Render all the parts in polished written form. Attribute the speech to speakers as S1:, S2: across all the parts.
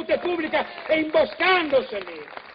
S1: pubblica e imboscandoseli.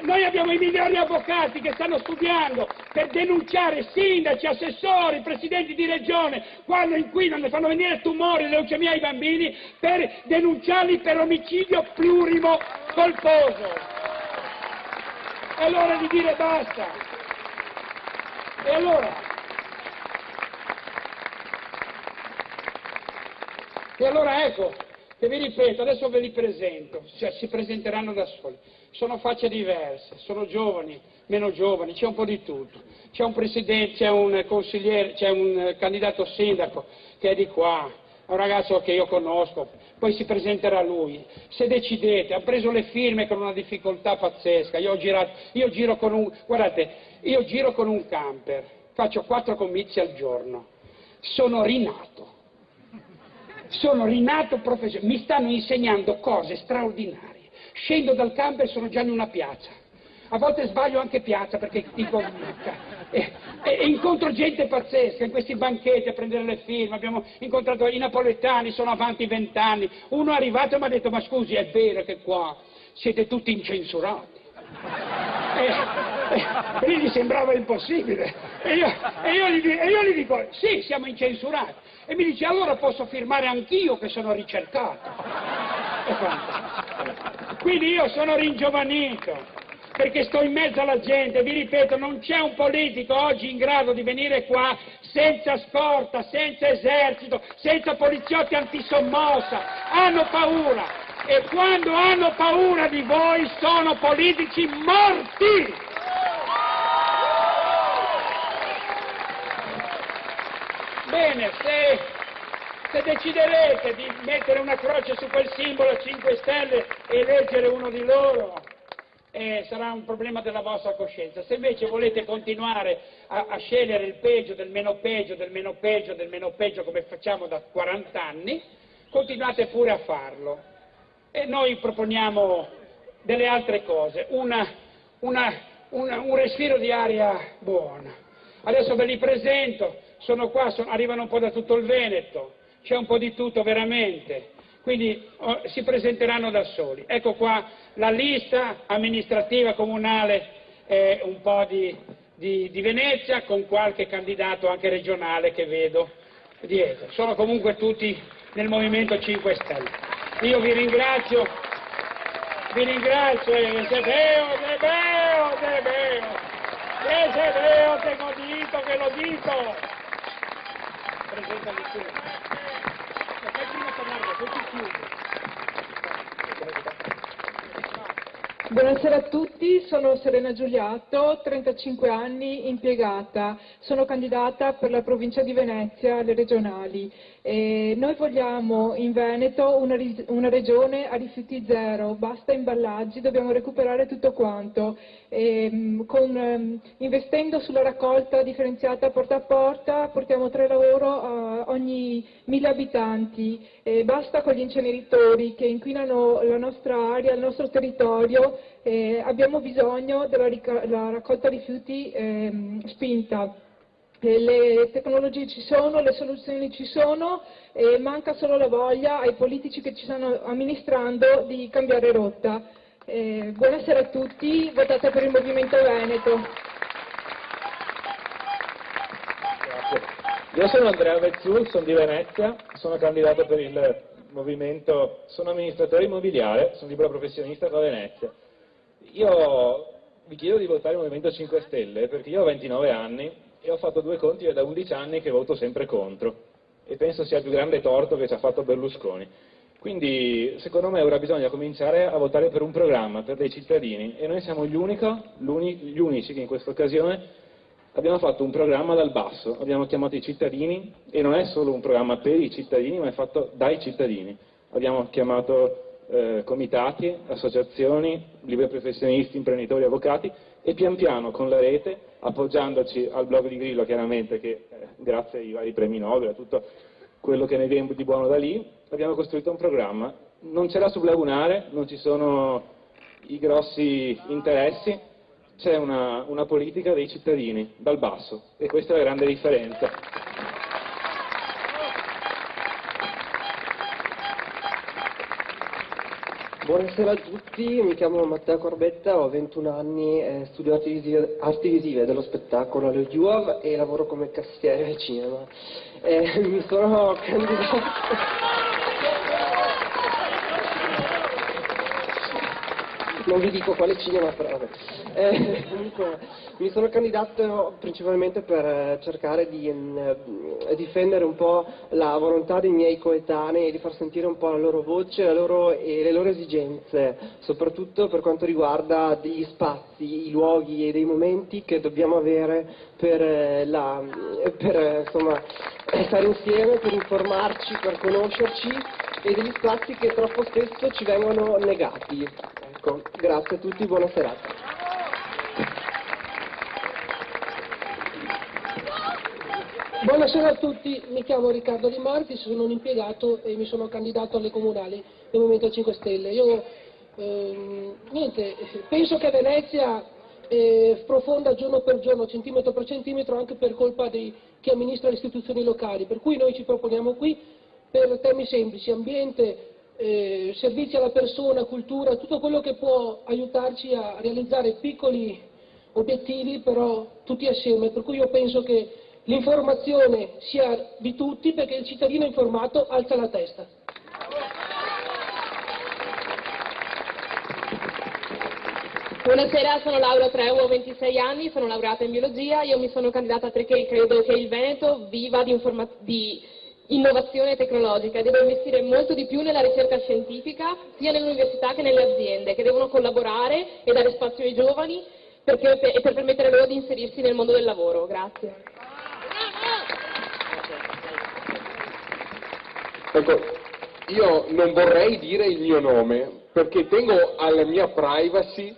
S1: Noi abbiamo i migliori avvocati che stanno studiando per denunciare sindaci, assessori, presidenti di regione, quando inquinano e fanno venire tumori e leucemia ai bambini, per denunciarli per omicidio plurimo colposo. È l'ora di dire basta. E allora ecco, che vi ripeto, adesso ve li presento, cioè si presenteranno da soli. Sono facce diverse, sono giovani, meno giovani, c'è un po' di tutto. C'è un presidente, c'è un consigliere, c'è un candidato sindaco che è di qua, è un ragazzo che io conosco, poi si presenterà lui. Se decidete, ha preso le firme con una difficoltà pazzesca, io giro con un camper, faccio 4 comizi al giorno, sono rinato professionista, mi stanno insegnando cose straordinarie. Scendo dal camper e sono già in una piazza. A volte sbaglio anche piazza perché dico e incontro gente pazzesca in questi banchetti a prendere le firme. Abbiamo incontrato i napoletani, sono avanti 20 anni. Uno è arrivato e mi ha detto: ma scusi, è vero che qua siete tutti incensurati? E gli sembrava impossibile. E io gli dico: sì, siamo incensurati. E mi dice: allora posso firmare anch'io che sono ricercato. Quindi io sono ringiovanito, perché sto in mezzo alla gente. Vi ripeto, non c'è un politico oggi in grado di venire qua senza scorta, senza esercito, senza poliziotti antisommossa. Hanno paura, e quando hanno paura di voi sono politici morti. Bene, se deciderete di mettere una croce su quel simbolo 5 Stelle e eleggere uno di loro, sarà un problema della vostra coscienza. Se invece volete continuare a scegliere il peggio del meno peggio, del meno peggio, del meno peggio, come facciamo da 40 anni, continuate pure a farlo. E noi proponiamo delle altre cose, un respiro di aria buona. Adesso ve li presento, sono qua, arrivano un po' da tutto il Veneto, c'è un po' di tutto veramente, quindi si presenteranno da soli. Ecco qua la lista amministrativa comunale, un po' di Venezia, con qualche candidato anche regionale che vedo dietro. Sono comunque tutti nel Movimento 5 Stelle. Io vi ringrazio, se veo, tengo dito che lo dito. Presentali tu. Fai prima parlare, poi ti chiudo.
S2: Buonasera a tutti, sono Serena Giuliatto, 35 anni, impiegata, sono candidata per la provincia di Venezia alle regionali. Noi vogliamo in Veneto una regione a rifiuti zero, basta imballaggi, dobbiamo recuperare tutto quanto, investendo sulla raccolta differenziata porta a porta, portiamo 3 lavoro a ogni 1000 abitanti, basta con gli inceneritori che inquinano la nostra area, il nostro territorio. Abbiamo bisogno della raccolta rifiuti spinta. Le tecnologie ci sono, le soluzioni ci sono, manca solo la voglia ai politici che ci stanno amministrando di cambiare rotta. Buonasera a tutti, votate per il Movimento Veneto.
S3: Grazie. Io sono Andrea Vezzul, sono di Venezia, sono candidato per il Movimento, sono amministratore immobiliare, sono libero professionista da Venezia. Io vi chiedo di votare il Movimento 5 Stelle perché io ho 29 anni e ho fatto 2 conti e da 11 anni che voto sempre contro e penso sia il più grande torto che ci ha fatto Berlusconi. Quindi secondo me ora bisogna cominciare a votare per un programma, per dei cittadini, e noi siamo gli unici che in questa occasione abbiamo fatto un programma dal basso, abbiamo chiamato i cittadini e non è solo un programma per i cittadini ma è fatto dai cittadini. Abbiamo chiamato comitati, associazioni, liberi professionisti, imprenditori, avvocati e pian piano con la rete, appoggiandoci al blog di Grillo chiaramente che grazie ai vari premi Nobel, a tutto quello che ne viene di buono da lì, abbiamo costruito un programma. Non c'è da sublagunare, non ci sono i grossi interessi, c'è una politica dei cittadini, dal basso, e questa è la grande differenza.
S4: Buonasera a tutti, mi chiamo Matteo Corbetta, ho 21 anni, studio arti visive dello spettacolo allo UAV e lavoro come cassiere al cinema. Mi sono candidato... Non vi dico quale cinema, però comunque, mi sono candidato principalmente per cercare di difendere un po' la volontà dei miei coetanei e di far sentire un po' la loro voce e le loro esigenze, soprattutto per quanto riguarda degli spazi, i luoghi e dei momenti che dobbiamo avere per insomma, stare insieme, per informarci, per conoscerci, e degli spazi che troppo spesso ci vengono negati. Ecco, grazie a tutti, buona serata.
S5: Buonasera a tutti, mi chiamo Riccardo Di Marti, sono un impiegato e mi sono candidato alle comunali del Movimento 5 Stelle. Io penso che Venezia profonda giorno per giorno, centimetro per centimetro, anche per colpa di chi amministra le istituzioni locali, per cui noi ci proponiamo qui per temi semplici, ambiente, servizi alla persona, cultura, tutto quello che può aiutarci a realizzare piccoli obiettivi, però tutti assieme, per cui io penso che l'informazione sia di tutti, perché il cittadino informato alza la testa.
S6: Buonasera, sono Laura Treu, ho 26 anni, sono laureata in biologia, io mi sono candidata perché credo che il Veneto viva di innovazione tecnologica e deve investire molto di più nella ricerca scientifica, sia nelle università che nelle aziende, che devono collaborare e dare spazio ai giovani per permettere loro di inserirsi nel mondo del lavoro. Grazie.
S7: Ecco, io non vorrei dire il mio nome perché tengo alla mia privacy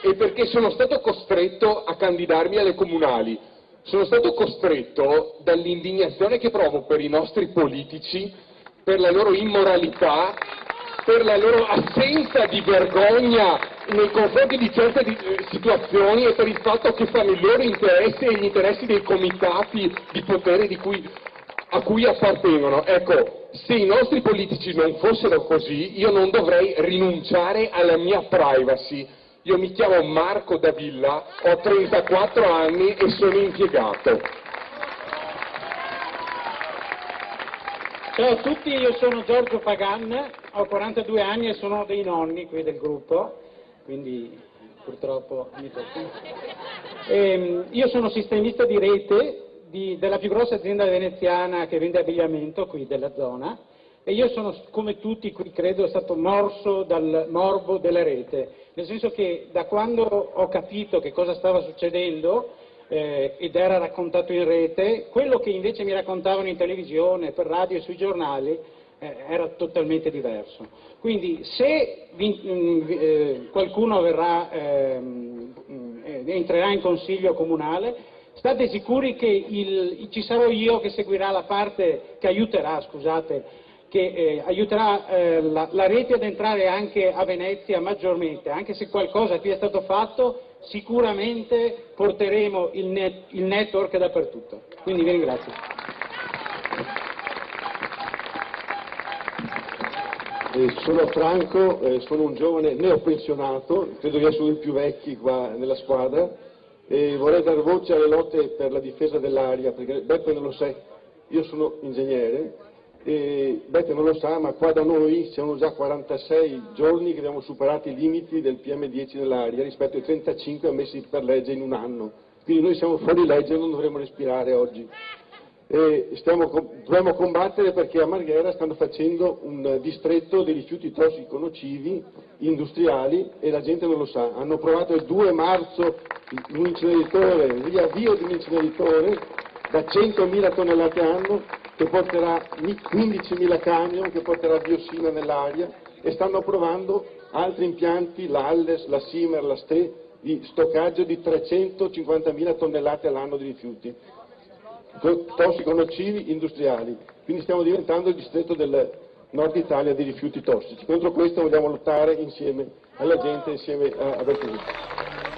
S7: e perché sono stato costretto a candidarmi alle comunali. Sono stato costretto dall'indignazione che provo per i nostri politici, per la loro immoralità, per la loro assenza di vergogna nei confronti di certe situazioni e per il fatto che fanno i loro interessi e gli interessi dei comitati di potere a cui appartengono. Ecco, se i nostri politici non fossero così, io non dovrei rinunciare alla mia privacy. Io mi chiamo Marco Davilla, ho 34 anni e sono impiegato.
S1: Ciao a tutti, io sono Giorgio Pagan, ho 42 anni e sono dei nonni qui del gruppo, quindi purtroppo mi tocca. Io sono sistemista di rete della più grossa azienda veneziana che vende abbigliamento qui della zona, e io sono, come tutti qui credo, stato morso dal morbo della rete, nel senso che da quando ho capito che cosa stava succedendo ed era raccontato in rete, quello che invece mi raccontavano in televisione, per radio e sui giornali era totalmente diverso. Quindi se qualcuno entrerà in consiglio comunale, state sicuri che ci sarò io che seguirà la parte che aiuterà, la rete ad entrare anche a Venezia maggiormente, anche se qualcosa qui è stato fatto, sicuramente porteremo il network dappertutto. Quindi vi ringrazio.
S8: Sono Franco, sono un giovane neopensionato, credo di essere uno dei più vecchi qua nella squadra, e vorrei dare voce alle lotte per la difesa dell'aria, perché Beppe non lo sa, io sono ingegnere, e Beppe non lo sa, ma qua da noi siamo già 46 giorni che abbiamo superato i limiti del PM10 nell'aria rispetto ai 35 ammessi per legge in un anno, quindi noi siamo fuori legge e non dovremmo respirare oggi. Dobbiamo combattere perché a Marghera stanno facendo un distretto dei rifiuti tossici nocivi industriali e la gente non lo sa. Hanno provato il 2 marzo un inceneritore, l'avvio di un inceneritore da 100.000 tonnellate anno che porterà 15.000 camion, che porterà diossina nell'aria, e stanno provando altri impianti, l'Alles, la Simer, la Ste, di stoccaggio di 350.000 tonnellate all'anno di rifiuti tossico-nocivi industriali, quindi stiamo diventando il distretto del nord Italia di rifiuti tossici. Contro questo vogliamo lottare insieme alla gente, insieme a Bertolucci.